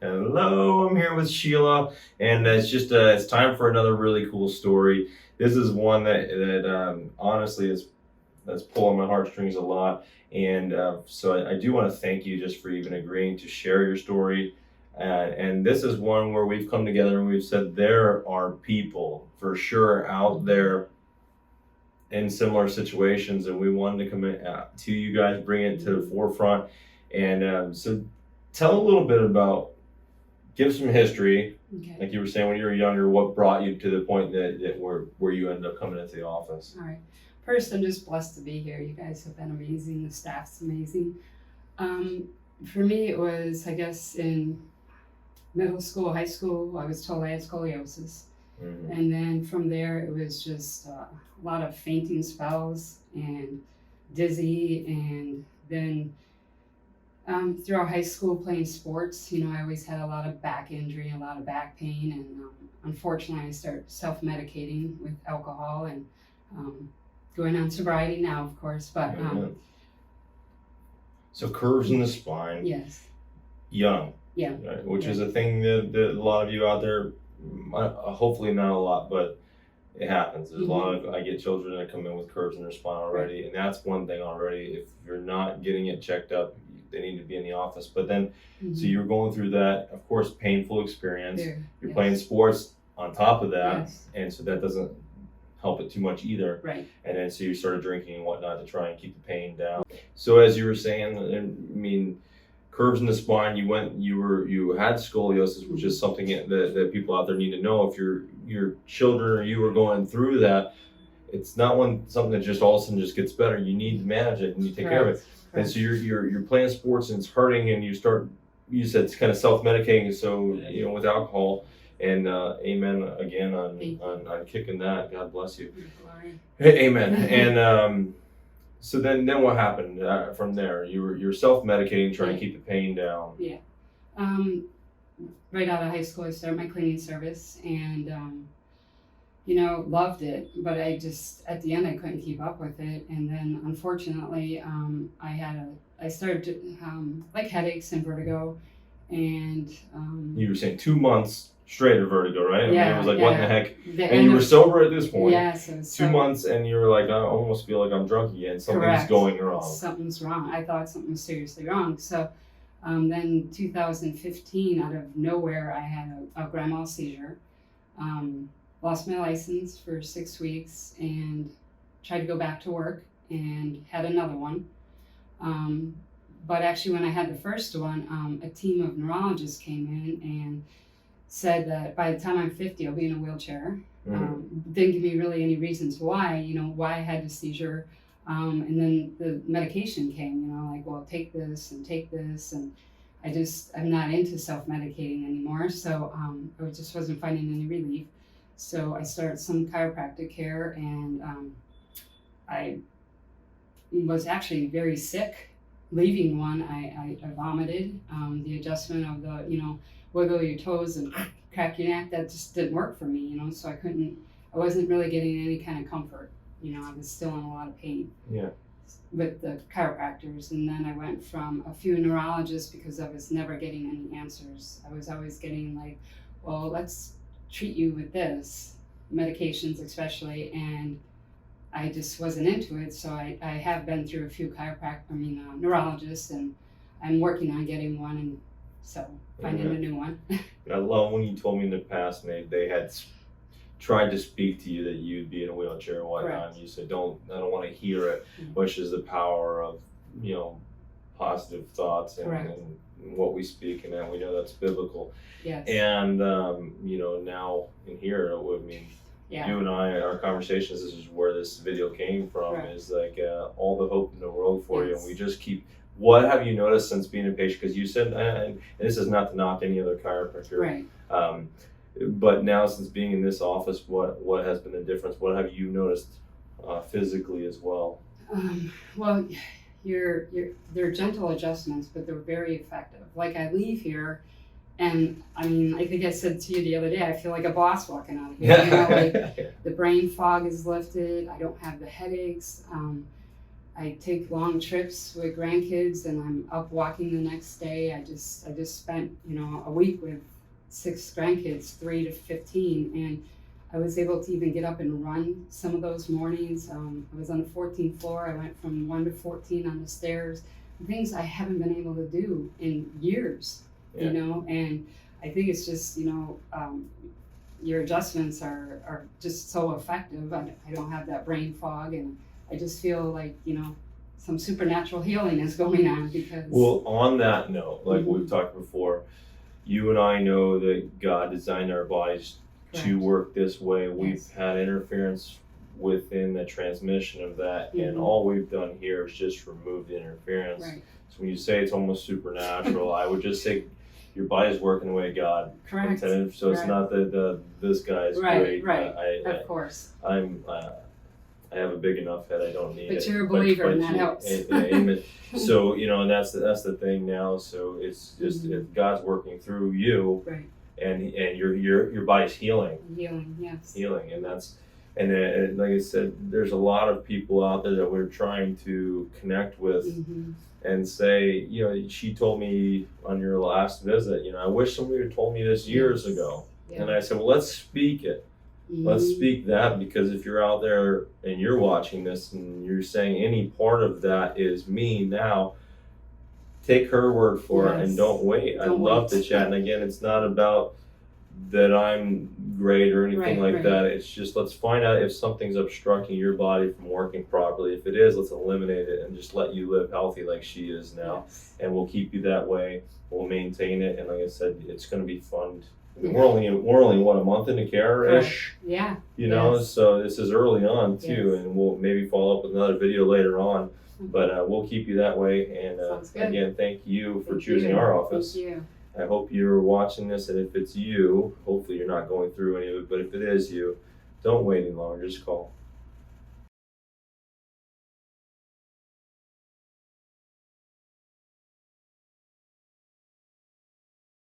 Hello, I'm here with Sheila, and it's time for another really cool story. This is one that honestly that's pulling my heartstrings a lot, and so I do want to thank you just for even agreeing to share your story. And this is one where we've come together and we've said there are people for sure out there in similar situations, and we wanted to come in, to you guys, bring it to the forefront, and so tell a little bit about. Give some history, Okay. like you were saying when you were younger, what brought you to the point that where you ended up coming into the office. All right. First, I'm just blessed to be here. You guys have been amazing. The staff's amazing. For me, it was, I guess, in middle school, high school, I was told I had scoliosis. Mm-hmm. And then from there, it was just a lot of fainting spells and dizzy. And then throughout high school playing sports, I always had a lot of back injury, a lot of back pain. And unfortunately, I started self-medicating with alcohol and going on sobriety now, of course. But so curves in the spine. yes. Young. Yeah. Right, which is a thing that a lot of you out there, hopefully not a lot, but it happens. There's a lot of, I get children that come in with curves in their spine already, and that's one thing already. If you're not getting it checked up, they need to be in the office. But then, so you're going through that, of course, painful experience. You're playing sports on top of that, and so that doesn't help it too much either. Right. And then so you started drinking and whatnot to try and keep the pain down. So as you were saying, I mean, curves in the spine, you had scoliosis, which is something that people out there need to know. If your children or you are going through that, it's not something that just all of a sudden just gets better. You need to manage it and you take care of it. And so you're playing sports and it's hurting, and you said it's kind of self-medicating, so with alcohol. And amen again on kicking that. God bless you. Amen. And so then what happened from there? You're self-medicating, trying to keep the pain down. Yeah. Right out of high school, I started my cleaning service, and loved it. But I just, at the end, I couldn't keep up with it. And then, unfortunately, I started to, like headaches and vertigo, and you were saying 2 months straight of vertigo, right? Yeah. I mean, it was like, what in the heck? And you were sober at this point. Yes. Yeah, so 2 months, and you were like, I almost feel like I'm drunk again. Something's going wrong. Something's wrong. I thought something was seriously wrong. So then 2015, out of nowhere, I had a grand mal seizure. Lost my license for 6 weeks and tried to go back to work and had another one. But actually, when I had the first one, a team of neurologists came in and said that by the time I'm 50, I'll be in a wheelchair. Didn't give me really any reasons why I had the seizure. And then the medication came, like, well, take this, and I'm not into self-medicating anymore. So I just wasn't finding any relief. So I started some chiropractic care, and I was actually very sick. Leaving one, I vomited. The adjustment of the, wiggle your toes and crack your neck, that just didn't work for me, so I wasn't really getting any kind of comfort. I was still in a lot of pain with the chiropractors. And then I went from a few neurologists because I was never getting any answers. I was always getting like, well, let's treat you with this, medications especially, and I just wasn't into it. So I have been through a few neurologists, and I'm working on getting one, and so finding a new one. I love when you told me in the past, they had tried to speak to you that you'd be in a wheelchair and whatnot, and you said, I don't want to hear it, which is the power of, positive thoughts and what we speak, and that we know that's biblical. Yes. And, now in here, you and I, our conversations, this is where this video came from, is like all the hope in the world for you. And we just keep, what have you noticed since being a patient? Because you said, and this is not to knock any other chiropractor, but now since being in this office, what has been the difference? What have you noticed physically as well? Well, they're gentle adjustments, but they're very effective. Like, I leave here, and I think I said to you the other day, I feel like a boss walking out of here. Like the brain fog is lifted. I don't have the headaches. I take long trips with grandkids, and I'm up walking the next day. I just spent a week with 6 grandkids, 3 to 15, and I was able to even get up and run some of those mornings. I was on the 14th floor. I went from 1 to 14 on the stairs, things I haven't been able to do in years, and I think it's just, your adjustments are just so effective. I don't have that brain fog, and I just feel like, some supernatural healing is going on because... Well, on that note, like we've talked before, you and I know that God designed our bodies to work this way. We've had interference within the transmission of that, and all we've done here is just remove the interference. Right. So when you say it's almost supernatural, I would just say your body's working the way God intended. So it's not that this guy's great. Right. Of course. I have a big enough head. I don't need it. But you're a believer, and that helps. Amen. So and that's the thing now. So it's just if God's working through you, right, and your body's healing, yes, and like I said, there's a lot of people out there that we're trying to connect with. And say, she told me on your last visit, I wish somebody had told me this years ago. And I said, well, let's speak it. Let's speak that, because if you're out there and you're watching this and you're saying any part of that is me now, take her word for it and don't wait. I'd love to chat. And again, it's not about that I'm great or anything like that. It's just, let's find out if something's obstructing your body from working properly. If it is, let's eliminate it and just let you live healthy like she is now. And we'll keep you that way. We'll maintain it. And like I said, it's going to be fun. I mean, we're only what, a month into care-ish? Yeah. So this is early on too, and we'll maybe follow up with another video later on. But we'll keep you that way. And again, thank you for choosing our office. Thank you. I hope you're watching this, and if it's you, hopefully you're not going through any of it, but if it is you, don't wait any longer, just call.